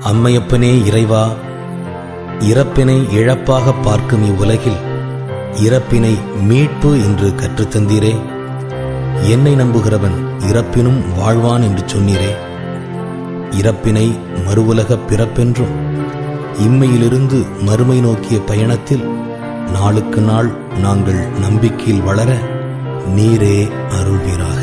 அம்மையப்பனே இறைவா, இறப்பினை இழப்பாக பார்க்கும் இவ்வுலகில் இறப்பினை மீட்பு என்று கற்றுத்தந்தீரே. என்னை நம்புகிறவன் இறப்பினும் வாழ்வான் என்று சொன்னீரே. இறப்பினை மறுவுலக பிறப்பென்றும் இம்மையிலிருந்து மறுமை நோக்கிய பயணத்தில் நாளுக்கு நாள் நாங்கள் நம்பிக்கையில் வளர நீரே அருள்வீராக.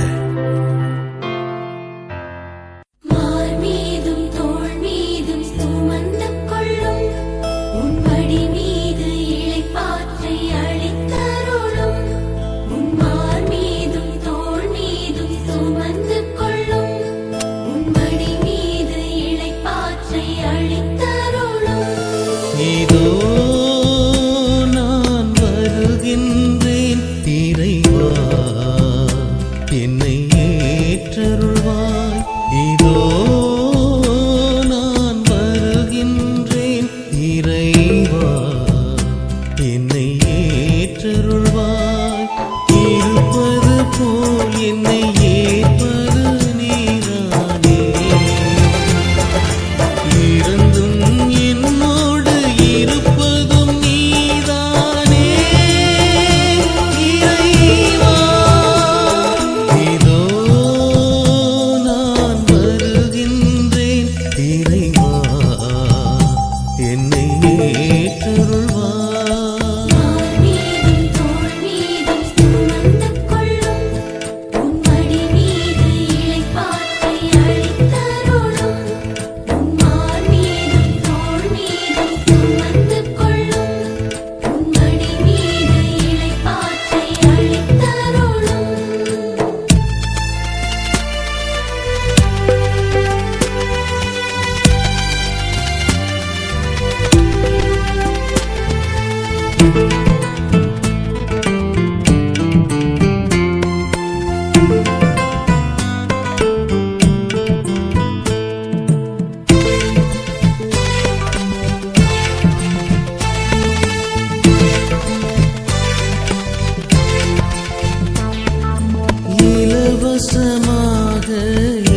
இலவசமாக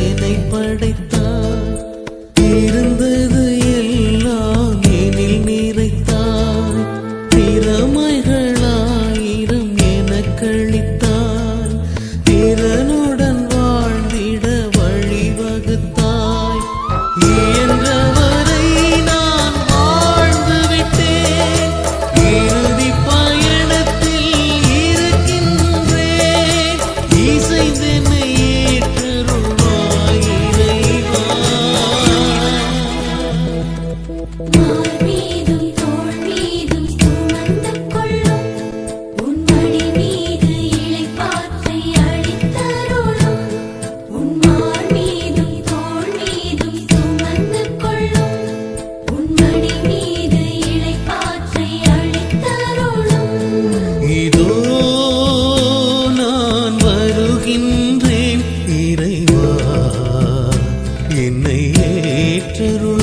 என்னை படைத்தார், இருந்தது எல்லாம் எனில் நிறைத்தார். திறமைகளாயிரம் எனக்களித்தார், திறனுடன் வாழ்ந்திட வழிவகுத்தாய். இயன்றவரை நான் வாழ்ந்து விட்டேன், இறுதி பயணத்தில் இருக்கின்றேன். இசைந்தென்னை ஏற்றருள்வாய் இறைவா. இதோ நான் வருகின்றேன் இறைவா, என்னை ஏற்றருள்.